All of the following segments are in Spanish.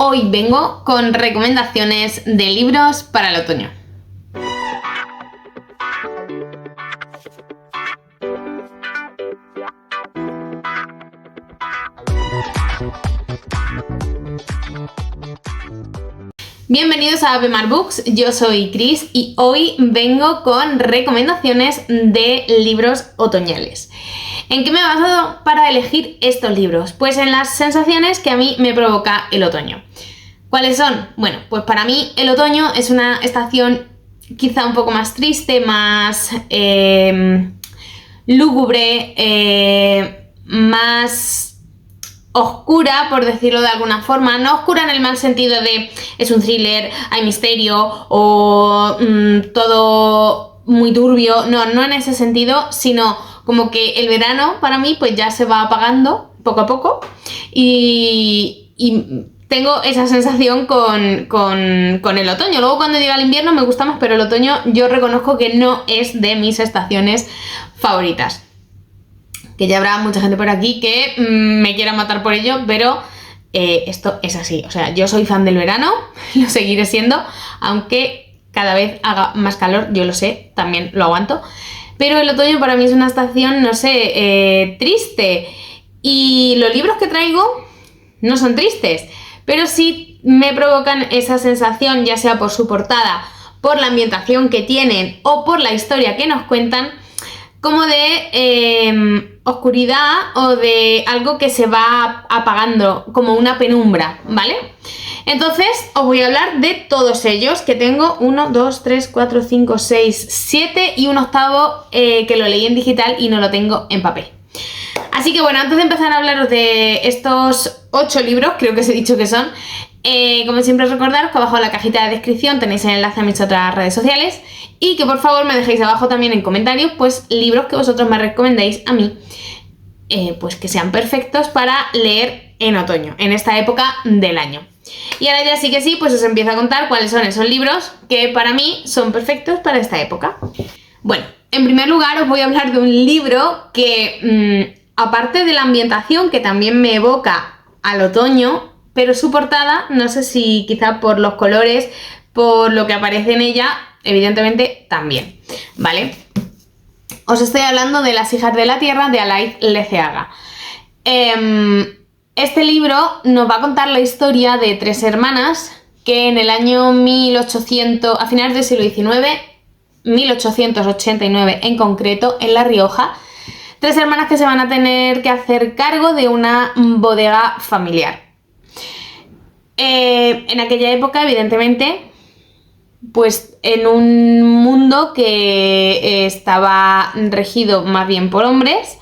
Hoy vengo con recomendaciones de libros para el otoño. Bienvenidos a Bemar Books, yo soy Cris y hoy vengo con recomendaciones de libros otoñales. ¿En qué me he basado para elegir estos libros? Pues en las sensaciones que a mí me provoca el otoño. ¿Cuáles son? Bueno, pues para mí el otoño es una estación quizá un poco más triste, más lúgubre, más oscura, por decirlo de alguna forma. No oscura en el mal sentido de es un thriller, hay misterio o todo muy turbio, no en ese sentido, sino como que el verano para mí pues ya se va apagando poco a poco y tengo esa sensación con el otoño. Luego cuando llega el invierno me gusta más, pero el otoño yo reconozco que no es de mis estaciones favoritas. Que ya habrá mucha gente por aquí que me quiera matar por ello, pero esto es así. O sea, yo soy fan del verano, lo seguiré siendo, aunque cada vez haga más calor, yo lo sé, también lo aguanto. Pero el otoño para mí es una estación, no sé, triste. Y los libros que traigo no son tristes, pero sí me provocan esa sensación, ya sea por su portada, por la ambientación que tienen o por la historia que nos cuentan, como de oscuridad o de algo que se va apagando, como una penumbra, ¿vale? Entonces os voy a hablar de todos ellos, que tengo 1, 2, 3, 4, 5, 6, 7 y un octavo que lo leí en digital y no lo tengo en papel. Así que bueno, antes de empezar a hablaros de estos 8 libros, creo que os he dicho que son, como siempre recordaros que abajo en la cajita de descripción tenéis el enlace a mis otras redes sociales y que por favor me dejéis abajo también en comentarios pues libros que vosotros me recomendéis a mí, pues que sean perfectos para leer en otoño, en esta época del año. Y ahora ya sí que sí, pues os empiezo a contar cuáles son esos libros que para mí son perfectos para esta época. Bueno, en primer lugar os voy a hablar de un libro que aparte de la ambientación que también me evoca al otoño, pero su portada, no sé si quizá por los colores, por lo que aparece en ella, evidentemente también, ¿vale? Os estoy hablando de Las hijas de la tierra de Alain Leceaga. Este libro nos va a contar la historia de 3 hermanas que en el año 1800, a finales del siglo XIX, 1889 en concreto, en La Rioja, 3 hermanas que se van a tener que hacer cargo de una bodega familiar. En aquella época, evidentemente, pues en un mundo que estaba regido más bien por hombres,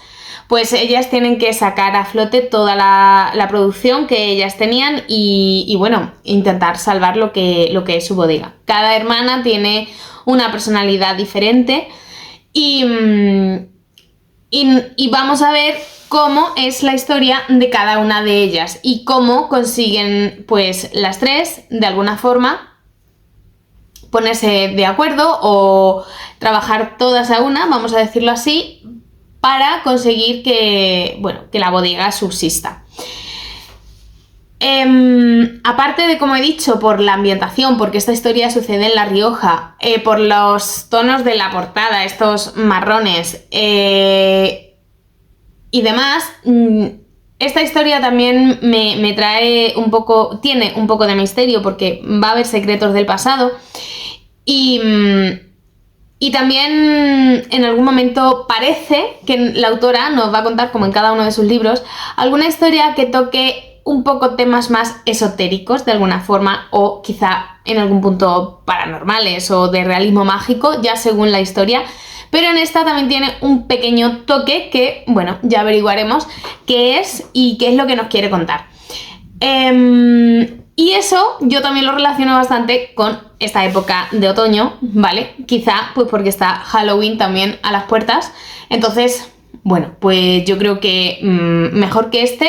pues ellas tienen que sacar a flote toda la producción que ellas tenían y bueno, intentar salvar lo que es su bodega. Cada hermana tiene una personalidad diferente y vamos a ver cómo es la historia de cada una de ellas y cómo consiguen pues las 3 de alguna forma ponerse de acuerdo o trabajar todas a una, vamos a decirlo así, para conseguir que, bueno, que la bodega subsista. Aparte de, como he dicho, por la ambientación, porque esta historia sucede en La Rioja, por los tonos de la portada, estos marrones y demás, esta historia también me trae un poco, tiene un poco de misterio porque va a haber secretos del pasado y también en algún momento parece que la autora nos va a contar, como en cada uno de sus libros, alguna historia que toque un poco temas más esotéricos de alguna forma o quizá en algún punto paranormales o de realismo mágico, ya según la historia. Pero en esta también tiene un pequeño toque que, bueno, ya averiguaremos qué es y qué es lo que nos quiere contar. Y eso yo también lo relaciono bastante con esta época de otoño, ¿vale? Quizá pues porque está Halloween también a las puertas. Entonces, bueno, pues yo creo que mejor que este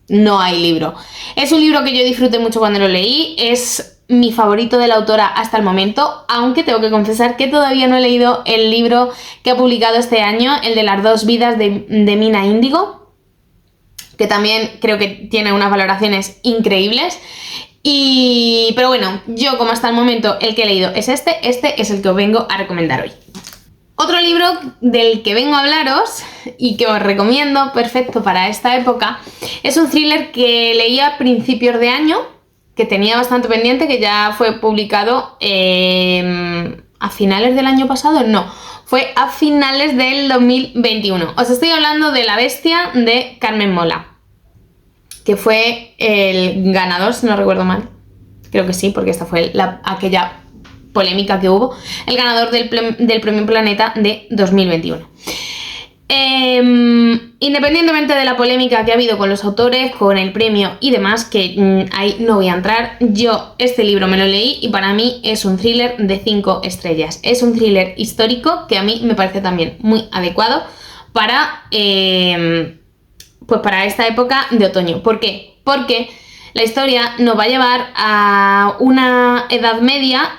no hay libro. Es un libro que yo disfruté mucho cuando lo leí, es mi favorito de la autora hasta el momento, aunque tengo que confesar que todavía no he leído el libro que ha publicado este año, el de las 2 vidas de Mina Índigo, que también creo que tiene unas valoraciones increíbles. Pero bueno, yo como hasta el momento el que he leído es este es el que os vengo a recomendar hoy. Otro libro del que vengo a hablaros y que os recomiendo, perfecto para esta época, es un thriller que leí a principios de año, que tenía bastante pendiente, que ya fue publicado a finales del año pasado, no, fue a finales del 2021. Os estoy hablando de La Bestia de Carmen Mola, que fue el ganador, si no recuerdo mal, creo que sí, porque esta fue aquella polémica que hubo, el ganador del Premio Planeta de 2021. Independientemente de la polémica que ha habido con los autores, con el premio y demás, que ahí no voy a entrar, yo este libro me lo leí y para mí es un thriller de 5 estrellas. Es un thriller histórico que a mí me parece también muy adecuado para, pues para esta época de otoño. ¿Por qué? Porque la historia nos va a llevar a una Edad Media,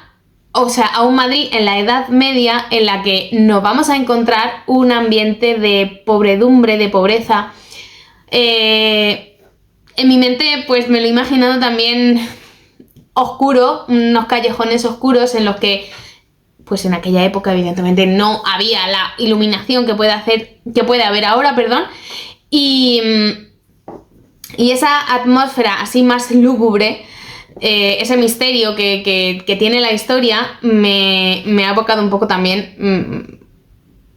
o sea, a un Madrid en la Edad Media en la que nos vamos a encontrar un ambiente de pobredumbre, de pobreza. En mi mente pues me lo he imaginado también oscuro, unos callejones oscuros en los que pues en aquella época evidentemente no había la iluminación que puede haber ahora, perdón, y esa atmósfera así más lúgubre, ese misterio que tiene la historia me ha evocado un poco también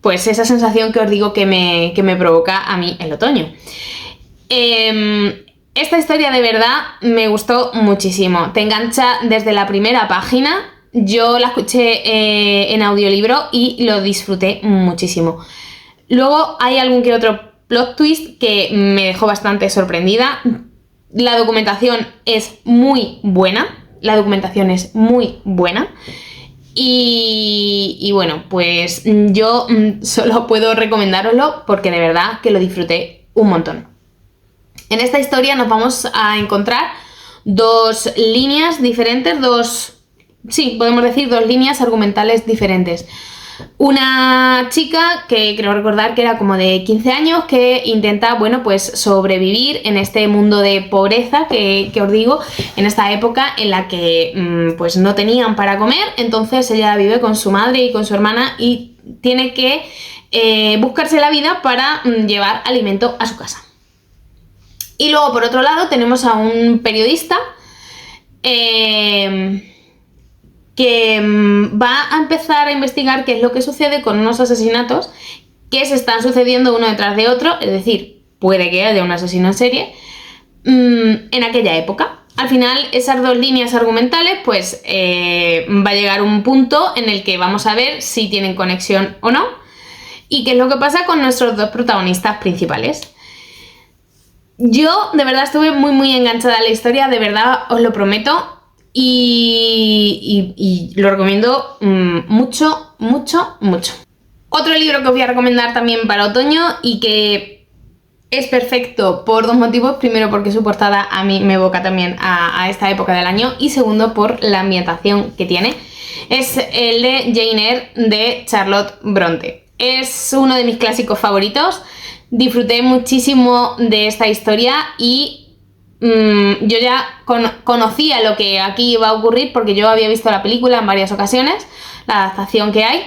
pues esa sensación que os digo que me provoca a mí el otoño. Esta historia de verdad me gustó muchísimo, te engancha desde la primera página. Yo la escuché en audiolibro y lo disfruté muchísimo. Luego hay algún que otro plot twist que me dejó bastante sorprendida. La documentación es muy buena. Y bueno, pues yo solo puedo recomendároslo porque de verdad que lo disfruté un montón. En esta historia nos vamos a encontrar dos líneas diferentes, podemos decir dos líneas argumentales diferentes. Una chica que creo recordar que era como de 15 años que intenta, bueno, pues sobrevivir en este mundo de pobreza que os digo, en esta época en la que pues no tenían para comer, entonces ella vive con su madre y con su hermana y tiene que buscarse la vida para llevar alimento a su casa. Y luego por otro lado tenemos a un periodista que va a empezar a investigar qué es lo que sucede con unos asesinatos que se están sucediendo uno detrás de otro, es decir, puede que haya un asesino en serie en aquella época. Al final, esas dos líneas argumentales, pues va a llegar un punto en el que vamos a ver si tienen conexión o no y qué es lo que pasa con nuestros dos protagonistas principales. Yo de verdad estuve muy muy enganchada a la historia, de verdad os lo prometo. Y lo recomiendo mucho, mucho, mucho. Otro libro que os voy a recomendar también para otoño y que es perfecto por dos motivos. Primero, porque su portada a mí me evoca también a esta época del año. Y segundo, por la ambientación que tiene. Es el de Jane Eyre de Charlotte Bronte. Es uno de mis clásicos favoritos. Disfruté muchísimo de esta historia y yo ya conocía lo que aquí iba a ocurrir porque yo había visto la película en varias ocasiones, la adaptación que hay,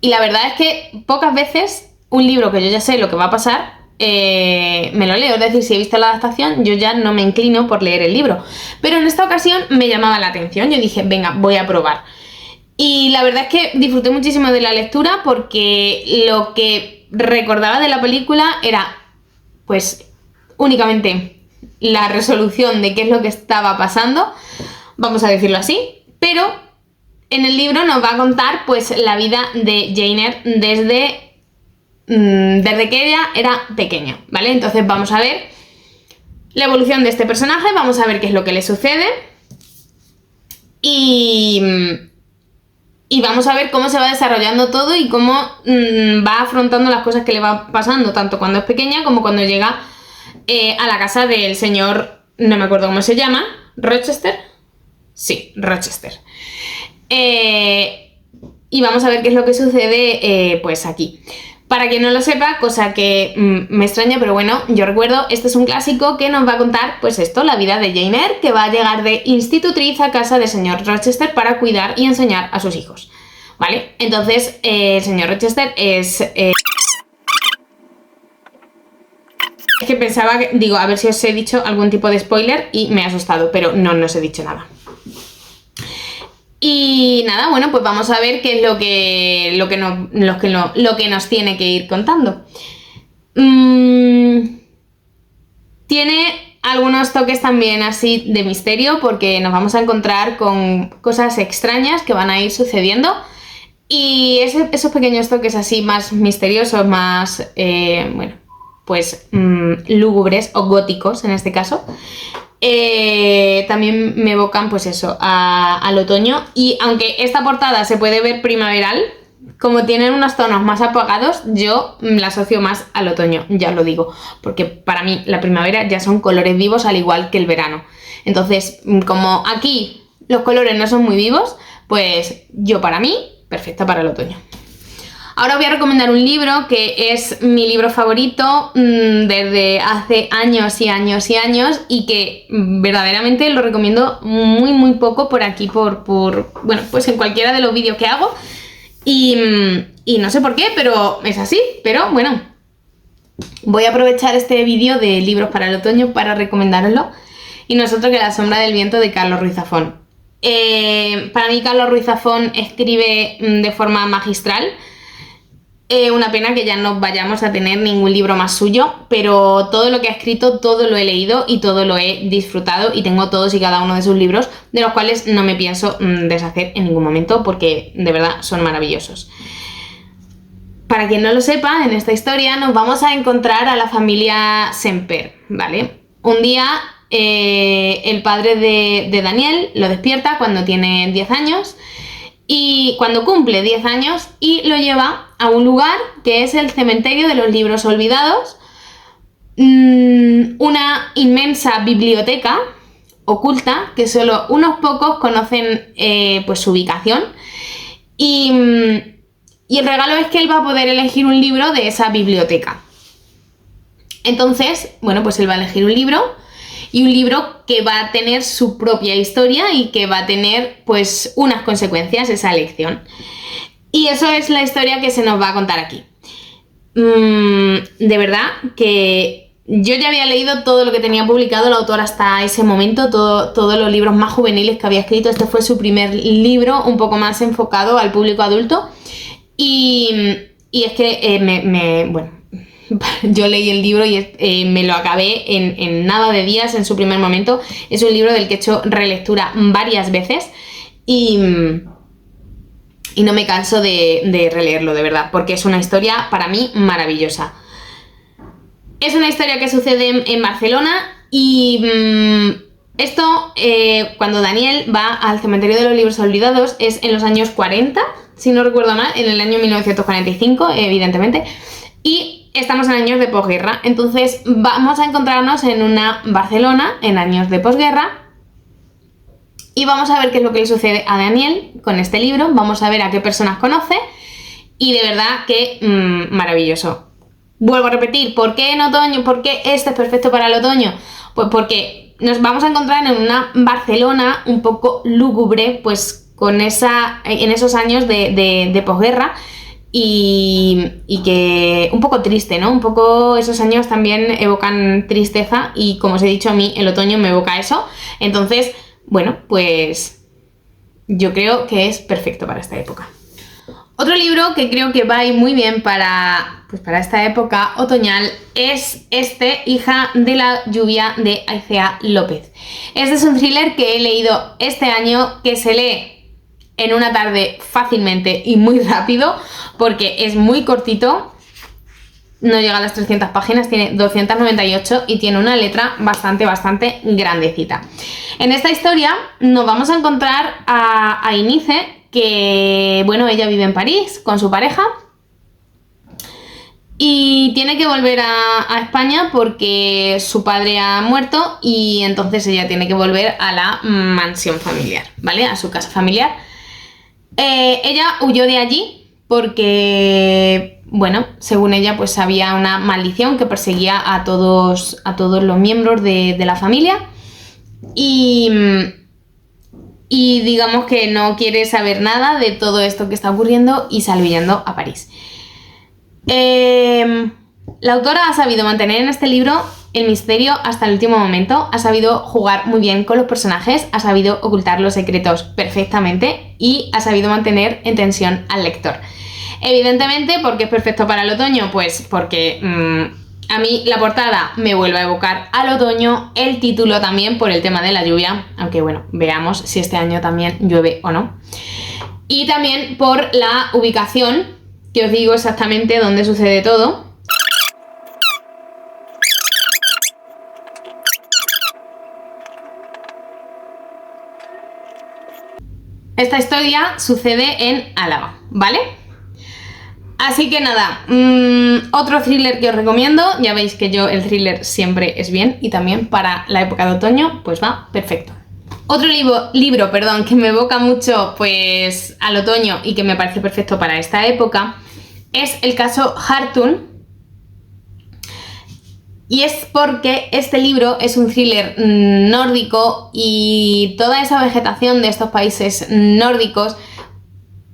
y la verdad es que pocas veces un libro que yo ya sé lo que va a pasar me lo leo, es decir, si he visto la adaptación yo ya no me inclino por leer el libro, pero en esta ocasión me llamaba la atención, yo dije venga, voy a probar, y la verdad es que disfruté muchísimo de la lectura porque lo que recordaba de la película era pues únicamente la resolución de qué es lo que estaba pasando, vamos a decirlo así, pero en el libro nos va a contar pues la vida de Jane Eyre desde que ella era pequeña, ¿vale? Entonces vamos a ver la evolución de este personaje, vamos a ver qué es lo que le sucede y vamos a ver cómo se va desarrollando todo y cómo va afrontando las cosas que le va pasando, tanto cuando es pequeña como cuando llega a la casa del señor, no me acuerdo cómo se llama, Rochester. Sí, Rochester. Y vamos a ver qué es lo que sucede pues aquí. Para quien no lo sepa, cosa que me extraña, pero bueno, yo recuerdo, este es un clásico que nos va a contar, pues esto, la vida de Jane Eyre, que va a llegar de institutriz a casa del señor Rochester para cuidar y enseñar a sus hijos, ¿vale? Entonces, el señor Rochester es que pensaba que, digo, a ver si os he dicho algún tipo de spoiler y me he asustado, pero no os he dicho nada. Y nada, bueno, pues vamos a ver qué es lo que nos tiene que ir contando. Tiene algunos toques también así de misterio, porque nos vamos a encontrar con cosas extrañas que van a ir sucediendo. Y esos pequeños toques así más misteriosos, más, bueno, pues lúgubres o góticos en este caso, también me evocan pues eso, al otoño. Y aunque esta portada se puede ver primaveral, como tienen unos tonos más apagados, yo la asocio más al otoño, ya lo digo, porque para mí la primavera ya son colores vivos al igual que el verano. Entonces, como aquí los colores no son muy vivos, pues yo, para mí, perfecta para el otoño. Ahora os voy a recomendar un libro que es mi libro favorito desde hace años y años y años, y que verdaderamente lo recomiendo muy poco por aquí, bueno, pues en cualquiera de los vídeos que hago, y no sé por qué, pero es así. Pero bueno, voy a aprovechar este vídeo de libros para el otoño para recomendároslo, y no es otro que La sombra del viento de Carlos Ruiz Zafón. Para mí Carlos Ruiz Zafón escribe de forma magistral. Una pena que ya no vayamos a tener ningún libro más suyo, pero todo lo que ha escrito, todo lo he leído y todo lo he disfrutado, y tengo todos y cada uno de sus libros, de los cuales no me pienso deshacer en ningún momento, porque de verdad son maravillosos. Para quien no lo sepa, en esta historia nos vamos a encontrar a la familia Semper, ¿vale? Un día el padre de Daniel lo despierta cuando tiene 10 años, y cuando cumple 10 años, y lo lleva a un lugar que es el cementerio de los libros olvidados, una inmensa biblioteca oculta que solo unos pocos conocen pues su ubicación, y el regalo es que él va a poder elegir un libro de esa biblioteca. Entonces, bueno, pues él va a elegir un libro, y un libro que va a tener su propia historia y que va a tener pues unas consecuencias esa elección. Y eso es la historia que se nos va a contar aquí. De verdad que yo ya había leído todo lo que tenía publicado el autor hasta ese momento, todos los libros más juveniles que había escrito. Este fue su primer libro, un poco más enfocado al público adulto. Y es que bueno, yo leí el libro y me lo acabé en nada de días, en su primer momento. Es un libro del que he hecho relectura varias veces, y no me canso de releerlo, de verdad, porque es una historia para mí maravillosa. Es una historia que sucede en Barcelona, y esto, cuando Daniel va al cementerio de los libros olvidados, es en los años 40, si no recuerdo mal, en el año 1945, evidentemente, y estamos en años de posguerra. Entonces vamos a encontrarnos en una Barcelona en años de posguerra, y vamos a ver qué es lo que le sucede a Daniel con este libro, vamos a ver a qué personas conoce, y de verdad que maravilloso. Vuelvo a repetir, ¿por qué en otoño? ¿Por qué este es perfecto para el otoño? Pues porque nos vamos a encontrar en una Barcelona un poco lúgubre, pues en esos años de posguerra, y que un poco triste, ¿no? Un poco esos años también evocan tristeza, y como os he dicho, a mí el otoño me evoca eso. Entonces, bueno, pues yo creo que es perfecto para esta época. Otro libro que creo que va a ir muy bien para esta época otoñal es Hija de la lluvia, de Aicea López. Este es un thriller que he leído este año, que se lee en una tarde fácilmente y muy rápido, porque es muy cortito, no llega a las 300 páginas, tiene 298 y tiene una letra bastante grandecita. En esta historia nos vamos a encontrar a Inice, que bueno, ella vive en París con su pareja y tiene que volver a España porque su padre ha muerto, y entonces ella tiene que volver a la mansión familiar, ¿vale? A su casa familiar. Ella huyó de allí porque, bueno, según ella, pues había una maldición que perseguía a todos los miembros de la familia y digamos que no quiere saber nada de todo esto que está ocurriendo y sale huyendo a París. La autora ha sabido mantener en este libro el misterio hasta el último momento, ha sabido jugar muy bien con los personajes, ha sabido ocultar los secretos perfectamente y ha sabido mantener en tensión al lector. Evidentemente, ¿por qué es perfecto para el otoño? Pues porque a mí la portada me vuelve a evocar al otoño, el título también por el tema de la lluvia, aunque bueno, veamos si este año también llueve o no. Y también por la ubicación, que os digo exactamente dónde sucede todo. Esta historia sucede en Álava, ¿vale? Así que nada, otro thriller que os recomiendo, ya veis que yo el thriller siempre es bien y también para la época de otoño pues va perfecto. Otro libro, que me evoca mucho pues al otoño y que me parece perfecto para esta época es el caso Hartun. Y es porque este libro es un thriller nórdico y toda esa vegetación de estos países nórdicos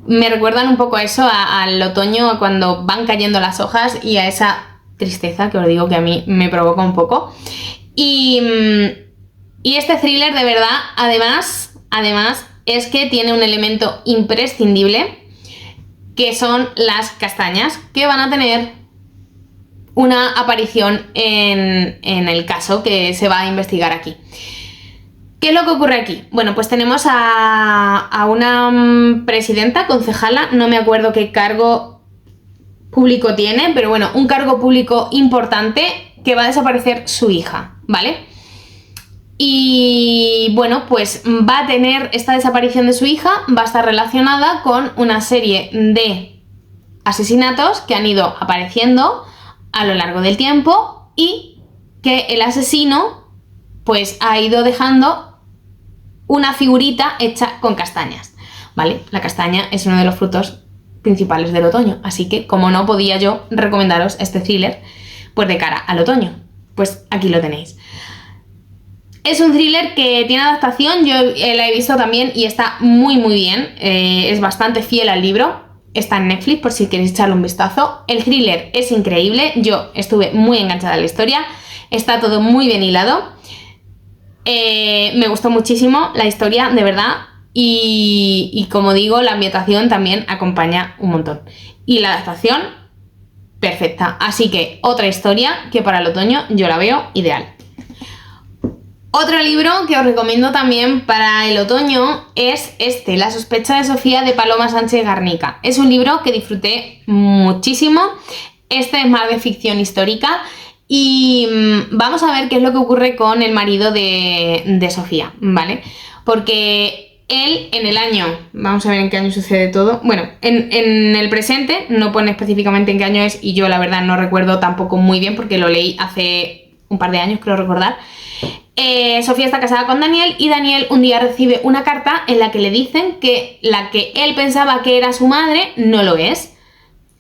me recuerdan un poco a eso, al otoño, a cuando van cayendo las hojas y a esa tristeza que os digo que a mí me provoca un poco. Y este thriller de verdad, además, es que tiene un elemento imprescindible, que son las castañas, que van a tener una aparición en el caso que se va a investigar aquí. ¿Qué es lo que ocurre aquí? Bueno, pues tenemos a una presidenta, concejala, no me acuerdo qué cargo público tiene, pero bueno, un cargo público importante, que va a desaparecer su hija, ¿vale? Y bueno, pues va a tener esta desaparición de su hija, va a estar relacionada con una serie de asesinatos que han ido apareciendo a lo largo del tiempo y que el asesino pues ha ido dejando una figurita hecha con castañas, ¿vale? La castaña es uno de los frutos principales del otoño, así que como no podía yo recomendaros este thriller pues de cara al otoño, pues aquí lo tenéis. Es un thriller que tiene adaptación, yo la he visto también y está muy bien, es bastante fiel al libro. Está en Netflix por si queréis echarle un vistazo. El thriller es increíble, yo estuve muy enganchada en la historia, está todo muy bien hilado. Me gustó muchísimo la historia, de verdad, y como digo, la ambientación también acompaña un montón. Y la adaptación, perfecta. Así que otra historia que para el otoño yo la veo ideal. Otro libro que os recomiendo también para el otoño es este, La sospecha de Sofía, de Paloma Sánchez Garnica. Es un libro que disfruté muchísimo, este es más de ficción histórica y vamos a ver qué es lo que ocurre con el marido de Sofía, ¿vale? Porque él en el año, vamos a ver en qué año sucede todo, bueno, en el presente, no pone específicamente en qué año es y yo la verdad no recuerdo tampoco muy bien porque lo leí hace un par de años, creo recordar. Sofía está casada con Daniel y Daniel un día recibe una carta en la que le dicen que la que él pensaba que era su madre no lo es.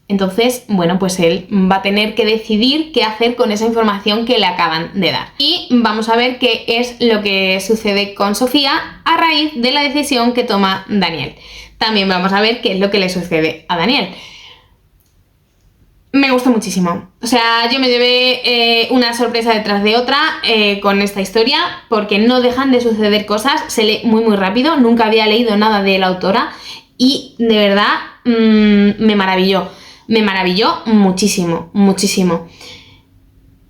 Entonces, bueno, pues él va a tener que decidir qué hacer con esa información que le acaban de dar. Y vamos a ver qué es lo que sucede con Sofía a raíz de la decisión que toma Daniel. También vamos a ver qué es lo que le sucede a Daniel. Me gustó muchísimo, o sea, yo me llevé una sorpresa detrás de otra con esta historia, porque no dejan de suceder cosas, se lee muy rápido, nunca había leído nada de la autora y de verdad me maravilló muchísimo.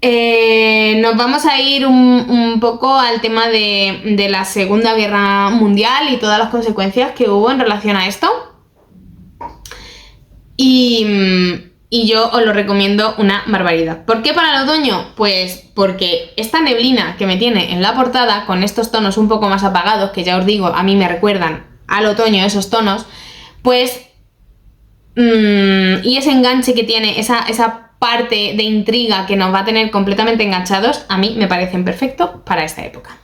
Nos vamos a ir un poco al tema de la Segunda Guerra Mundial y todas las consecuencias que hubo en relación a esto. Y yo os lo recomiendo una barbaridad. ¿Por qué para el otoño? Pues porque esta neblina que me tiene en la portada, con estos tonos un poco más apagados, que ya os digo, a mí me recuerdan al otoño esos tonos, pues y ese enganche que tiene, esa parte de intriga que nos va a tener completamente enganchados, a mí me parecen perfectos para esta época.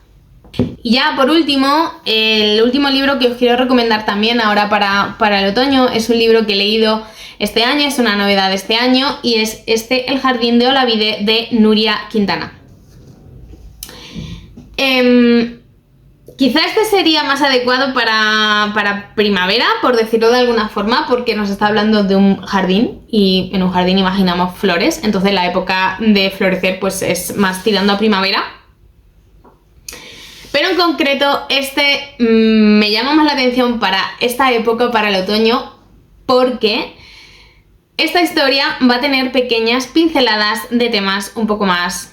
Y ya por último, el último libro que os quiero recomendar también ahora para el otoño es un libro que he leído este año, es una novedad de este año, y es El jardín de Olavide de Nuria Quintana. Quizá este sería más adecuado para primavera, por decirlo de alguna forma, porque nos está hablando de un jardín y en un jardín imaginamos flores, entonces la época de florecer pues es más tirando a primavera. Pero en concreto me llama más la atención para esta época, para el otoño, porque esta historia va a tener pequeñas pinceladas de temas un poco más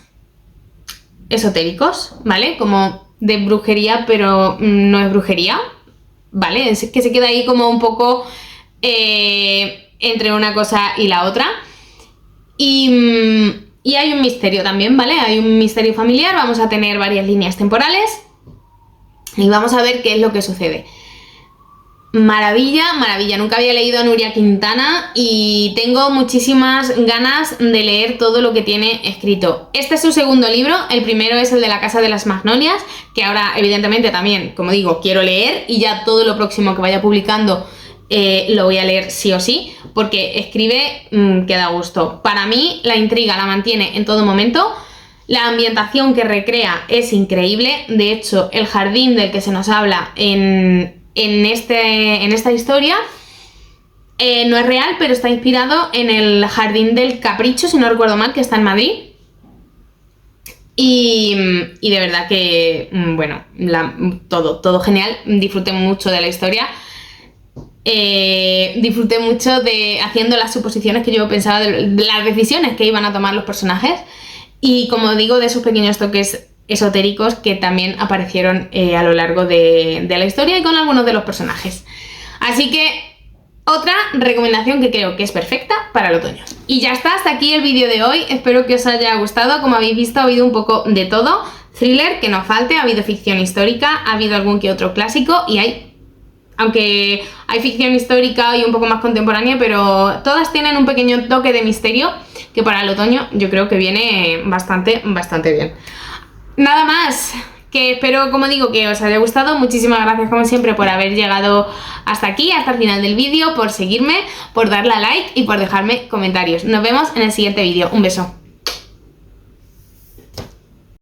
esotéricos, ¿vale? Como de brujería, pero no es brujería, ¿vale? Es que se queda ahí como un poco entre una cosa y la otra. Y hay un misterio también, ¿vale? Hay un misterio familiar, vamos a tener varias líneas temporales y vamos a ver qué es lo que sucede. Maravilla, maravilla. Nunca había leído a Nuria Quintana y tengo muchísimas ganas de leer todo lo que tiene escrito. Este es su segundo libro, el primero es el de La Casa de las Magnolias, que ahora evidentemente también, como digo, quiero leer, y ya todo lo próximo que vaya publicando lo voy a leer sí o sí, porque escribe que da gusto. Para mí la intriga la mantiene en todo momento. La ambientación que recrea es increíble. De hecho, el jardín del que se nos habla en esta historia no es real, pero está inspirado en el Jardín del Capricho, si no recuerdo mal, que está en Madrid. Y de verdad que, bueno, todo genial. Disfruté mucho de la historia. Disfruté mucho haciendo las suposiciones que yo pensaba de las decisiones que iban a tomar los personajes. Y como digo, de esos pequeños toques esotéricos que también aparecieron a lo largo de la historia y con algunos de los personajes. Así que otra recomendación que creo que es perfecta para el otoño. Y ya está, hasta aquí el vídeo de hoy. Espero que os haya gustado. Como habéis visto, ha habido un poco de todo. Thriller, que no falte, ha habido ficción histórica, ha habido algún que otro clásico y aunque hay ficción histórica y un poco más contemporánea, pero todas tienen un pequeño toque de misterio que para el otoño yo creo que viene bastante bien. Nada más, que espero, como digo, que os haya gustado. Muchísimas gracias como siempre por haber llegado hasta aquí, hasta el final del vídeo, por seguirme, por darle a like y por dejarme comentarios. Nos vemos en el siguiente vídeo. Un beso.